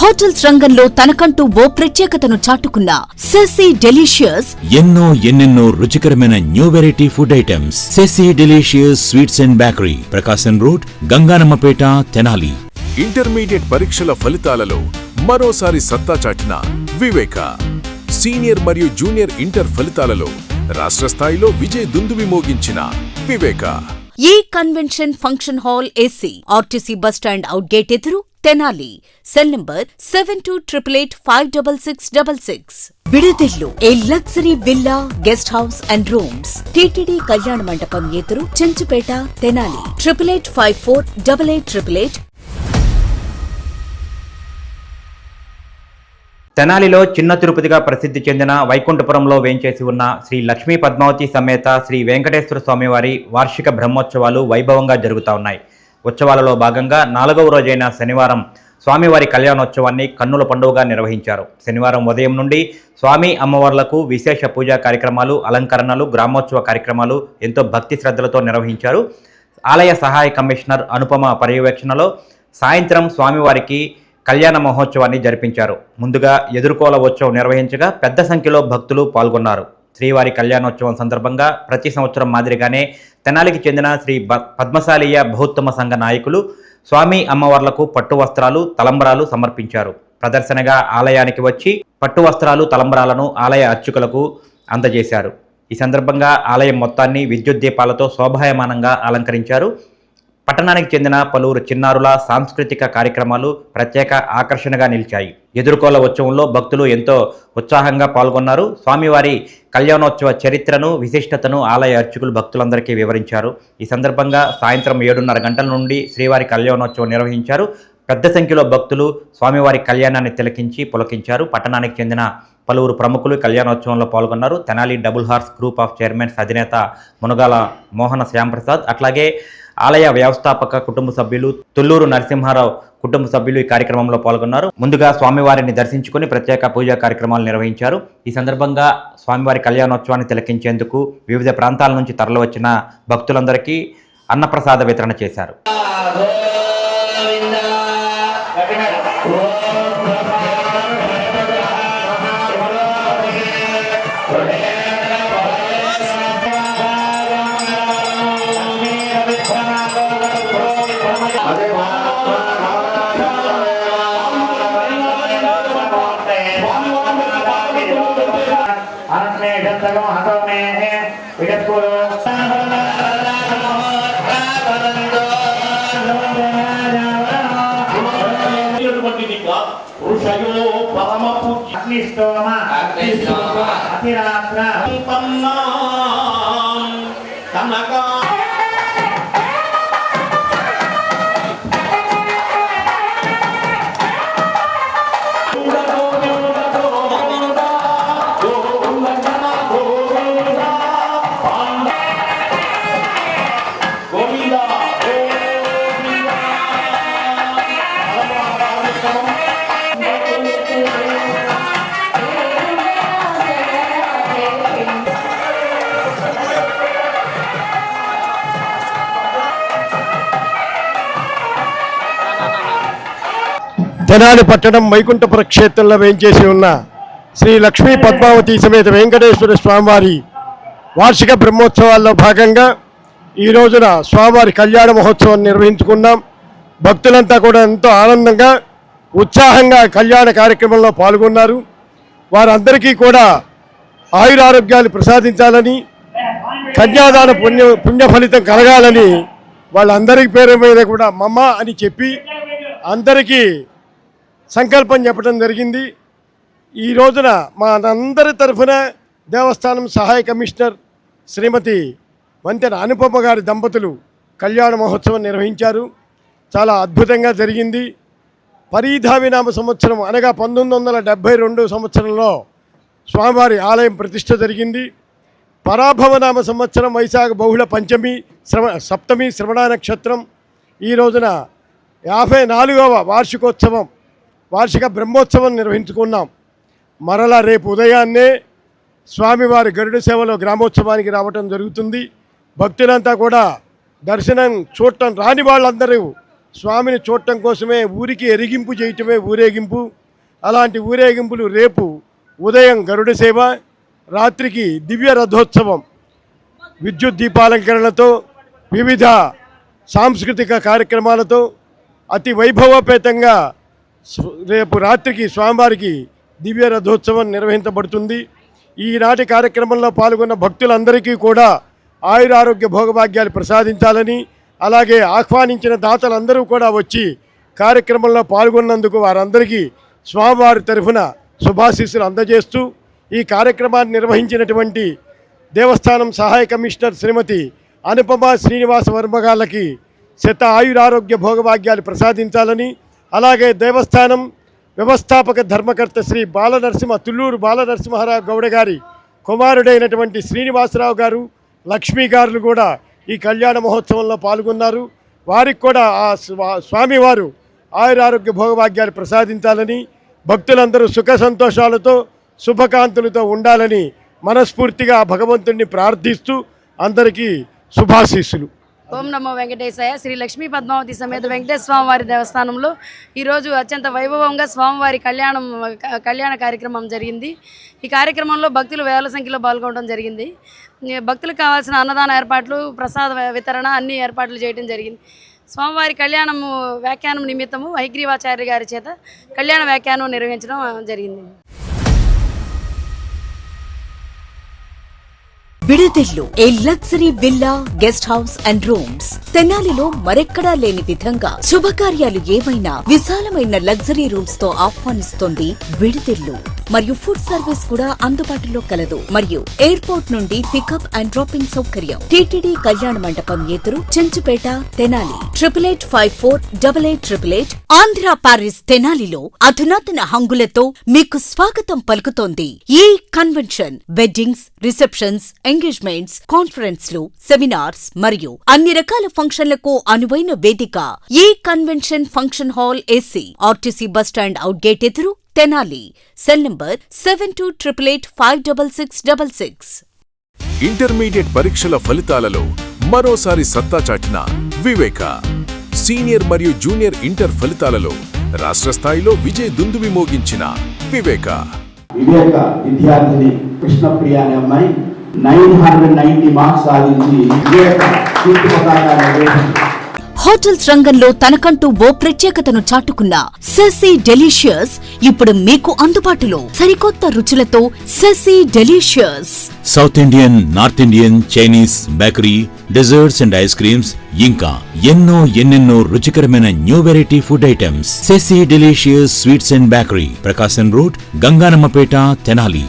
Hotels రంగంలో తనకంటూ ఓ ప్రత్యేకతను చాటుకున్న సెసి డెలిషియస్ ఎన్నెన్నో రుచికరమైన న్యూ వెరైటీ ఫుడ్ ఐటమ్స్. సెసి delicious sweets and bakery, Prakasam road, Ganganammapeta, Tenali. Intermediate పరీక్షల ఫలితాలలో మరోసారి సత్తా చాటిన వివేక. సీనియర్ మరియు జూనియర్ ఇంటర్ ఫలితాలలో రాష్ట్ర స్థాయిలో విజయ దుందుబి మోగించిన వివేక. ఈ convention function hall AC, RTC bus stand out gate ఎదురు, తెనాలి. Cell number 7288856666. విడుదెల్లు A luxury villa, guest house and rooms. TTD కళ్యాణ మండపం ఎదురు, చెంచుపేట, తెనాలి. 8854888888. తెనాలిలో చిన్న తిరుపతిగా ప్రసిద్ధి చెందిన వైకుంఠపురంలో వేంచేసి ఉన్న శ్రీ లక్ష్మీ పద్మావతి సమేత శ్రీ వెంకటేశ్వర స్వామివారి వార్షిక బ్రహ్మోత్సవాలు వైభవంగా జరుగుతూ ఉన్నాయి. ఉత్సవాలలో భాగంగా 4వ రోజైన శనివారం స్వామివారి కళ్యాణోత్సవాన్ని కన్నుల పండుగగా నిర్వహించారు. శనివారం ఉదయం నుండి స్వామి అమ్మవార్లకు విశేష పూజా కార్యక్రమాలు, అలంకరణలు, గ్రామోత్సవ కార్యక్రమాలు ఎంతో భక్తి శ్రద్ధలతో నిర్వహించారు. ఆలయ సహాయ కమిషనర్ అనుపమ పర్యవేక్షణలో సాయంత్రం స్వామివారికి కళ్యాణ మహోత్సవాన్ని జరిపించారు. ముందుగా ఎదుర్కోల ఉత్సవం నిర్వహించగా పెద్ద సంఖ్యలో భక్తులు పాల్గొన్నారు. శ్రీవారి కళ్యాణోత్సవం సందర్భంగా ప్రతి సంవత్సరం మాదిరిగానే తెనాలికి చెందిన శ్రీ పద్మశాలీయ బహుత్తమ సంఘ నాయకులు స్వామి అమ్మవార్లకు పట్టు వస్త్రాలు, తలంబరాలు సమర్పించారు. ప్రదర్శనగా ఆలయానికి వచ్చి పట్టు వస్త్రాలు, తలంబరాలను ఆలయ అర్చకులకు అందజేశారు. ఈ సందర్భంగా ఆలయం మొత్తాన్ని విద్యుత్ దీపాలతో శోభాయమానంగా అలంకరించారు. పట్టణానికి చెందిన పలువురు చిన్నారుల సాంస్కృతిక కార్యక్రమాలు ప్రత్యేక ఆకర్షణగా నిలిచాయి. ఎదుర్కోల ఉత్సవంలో భక్తులు ఎంతో ఉత్సాహంగా పాల్గొన్నారు. స్వామివారి కళ్యాణోత్సవ చరిత్రను, విశిష్టతను ఆలయ అర్చకులు భక్తులందరికీ వివరించారు. ఈ సందర్భంగా సాయంత్రం 7:30 గంటల నుండి శ్రీవారి కళ్యాణోత్సవం నిర్వహించారు. పెద్ద సంఖ్యలో భక్తులు స్వామివారి కళ్యాణాన్ని తిలకించి పులకించారు. పట్టణానికి చెందిన పలువురు ప్రముఖులు కళ్యాణోత్సవంలో పాల్గొన్నారు. Tenali double horse group of chairmans అధినేత మునగాల మోహన శ్యాంప్రసాద్, అట్లాగే ఆలయ వ్యవస్థాపక కుటుంబ సభ్యులు తుల్లూరు నరసింహారావు కుటుంబ సభ్యులు ఈ కార్యక్రమంలో పాల్గొన్నారు. ముందుగా స్వామివారిని దర్శించుకుని ప్రత్యేక పూజా కార్యక్రమాలు నిర్వహించారు. ఈ సందర్భంగా స్వామివారి కళ్యాణోత్సవాన్ని తిలకించేందుకు వివిధ ప్రాంతాల నుంచి తరలివచ్చిన భక్తులందరికీ అన్నప్రసాద వితరణ చేశారు. తెనాలి పట్టణం వైకుంఠపుర క్షేత్రంలో వేంచేసి ఉన్న శ్రీ లక్ష్మీ పద్మావతి సమేత వెంకటేశ్వర స్వామివారి వార్షిక బ్రహ్మోత్సవాల్లో భాగంగా ఈ రోజున స్వామివారి కళ్యాణ మహోత్సవం నిర్వహించుకున్నాం. భక్తులంతా కూడా ఎంతో ఆనందంగా, ఉత్సాహంగా కళ్యాణ కార్యక్రమంలో పాల్గొన్నారు. వారందరికీ కూడా ఆయురారోగ్యాలు ప్రసాదించాలని, కన్యాదాన పుణ్య ఫలితం కలగాలని వాళ్ళందరి పేరు మీద కూడా మమ్మ అని చెప్పి అందరికీ సంకల్పం చెప్పడం జరిగింది. ఈ రోజున మా అందరి తరఫున దేవస్థానం సహాయ కమిషనర్ శ్రీమతి వంతెన అనుపమ గారి దంపతులు కళ్యాణ మహోత్సవం నిర్వహించారు. చాలా అద్భుతంగా జరిగింది. పరీధావినామ సంవత్సరం అనగా 1972 సంవత్సరంలో స్వామివారి ఆలయం ప్రతిష్ఠ జరిగింది. పరాభవనామ సంవత్సరం వైశాఖ బహుళ పంచమి సప్తమి శ్రవణ నక్షత్రం. ఈ రోజున 54వ వార్షిక బ్రహ్మోత్సవం నిర్వహించుకున్నాం. మరలా రేపు ఉదయాన్నే స్వామివారి గరుడ సేవలో గ్రామోత్సవానికి రావటం జరుగుతుంది. భక్తులంతా కూడా దర్శనం చూడటం రాని వాళ్ళందరూ స్వామిని చూడటం కోసమే ఊరికి ఎరిగింపు చేయటమే ఊరేగింపు. అలాంటి ఊరేగింపులు రేపు ఉదయం గరుడ సేవ, రాత్రికి దివ్య రథోత్సవం, విద్యుత్ దీపాలంకరణతో, వివిధ సాంస్కృతిక కార్యక్రమాలతో అతి వైభవపేతంగా రేపు రాత్రికి స్వామివారికి దివ్య రథోత్సవం నిర్వహించబడుతుంది. ఈనాటి కార్యక్రమంలో పాల్గొన్న భక్తులందరికీ కూడా ఆయురారోగ్య భోగభాగ్యాలు ప్రసాదించాలని, అలాగే ఆహ్వానించిన దాతలందరూ కూడా వచ్చి కార్యక్రమంలో పాల్గొన్నందుకు వారందరికీ స్వామివారి తరఫున శుభాశీస్సులు అందజేస్తూ ఈ కార్యక్రమాన్ని నిర్వహించినటువంటి దేవస్థానం సహాయ కమిషనర్ శ్రీమతి అనుపమ శ్రీనివాస వర్మ గారికి శత ఆయురారోగ్య భోగభాగ్యాలు ప్రసాదించాలని, అలాగే దేవస్థానం వ్యవస్థాపక ధర్మకర్త శ్రీ తుళ్ళూరు బాలనరసింహారావు గౌడ గారి కుమారుడైనటువంటి శ్రీనివాసరావు గారు, లక్ష్మీ గారులు కూడా ఈ కళ్యాణ మహోత్సవంలో పాల్గొన్నారు. వారికి కూడా ఆ స్వామివారు ఆయురారోగ్య భోగభాగ్యాలు ప్రసాదించాలని, భక్తులందరూ సుఖ సంతోషాలతో శుభకాంతులతో ఉండాలని మనస్ఫూర్తిగా భగవంతుణ్ణి ప్రార్థిస్తూ అందరికీ శుభాశీస్సులు. ఓం నమో వెంకటేశాయ. శ్రీ లక్ష్మీ పద్మావతి సమేత వెంకటేశ్వర స్వామివారి దేవస్థానంలో ఈరోజు అత్యంత వైభవంగా స్వామివారి కళ్యాణ కార్యక్రమం జరిగింది. ఈ కార్యక్రమంలో భక్తులు వేల సంఖ్యలో పాల్గొనడం జరిగింది. భక్తులకు కావాల్సిన అన్నదాన ఏర్పాట్లు, ప్రసాద వితరణ అన్ని ఏర్పాట్లు చేయడం జరిగింది. స్వామివారి వ్యాఖ్యానం నిమిత్తము హయగ్రీవాచార్య గారి చేత కళ్యాణ వ్యాఖ్యానం నిర్వహించడం జరిగింది. విడుదెల్లు A luxury villa guest house and rooms. తెనాలిలో మరెక్కడా లేని విధంగా శుభకార్యాలు ఏవైనా విశాలమైన లగ్జరీ రూమ్స్ తో ఆహ్వానిస్తోంది విడుదెల్లు. మరియు ఫుడ్ సర్వీస్ కూడా అందుబాటులో కలదు. మరియు ఎయిర్పోర్ట్ నుండి పికప్ అండ్ డ్రాపింగ్ సౌకర్యం. టీటీడీ కళ్యాణ మండపం ఎదురు, చెంచుపేట, తెనాలి. 8854888888. ఆంధ్ర పారిస్ తెనాలిలో అధునాతన హంగులతో మీకు స్వాగతం పలుకుతోంది ఈ కన్వెన్షన్. వెడ్డింగ్స్, రిసెప్షన్స్, ఎంగేజ్మెంట్స్, కాన్ఫరెన్స్లు, సెమినార్స్ మరియు అన్ని రకాల ఫంక్షన్లకు అనువైన వేదిక ఈ convention function hall AC. RTC bus stand out gate ఎదురు, తెనాలి. Cell number 7288566666. ఇంటర్మీడియట్ పరీక్షల ఫలితాలలో మరోసారి సత్తా చాటిన వివేక. సీనియర్ మరియు జూనియర్ ఇంటర్ ఫలితాలలో రాష్ట్ర స్థాయిలో విజయ దుందుబి మోగించిన వివేక విద్యార్థిని కృష్ణప్రియ అనే అమ్మాయి 990 మార్క్స్ సాధించి వివేక కీర్తి పతాకాన్ని. హోటల్స్ రంగంలో తనకంటూ ఓ ప్రత్యేకతను చాటుకున్న సెసీ డెలీషియస్ ఇప్పుడు మీకు అందుబాటులో. సరికొత్త రుచులతో సెసీ delicious. South Indian, north Indian, Chinese, bakery, desserts and ice creams, ఇంకా ఎన్నెన్నో రుచికరమైన న్యూ వెరైటీ ఫుడ్ ఐటమ్స్. సెసీ delicious sweets and bakery, Prakasam road, Ganganammapeta, Tenali.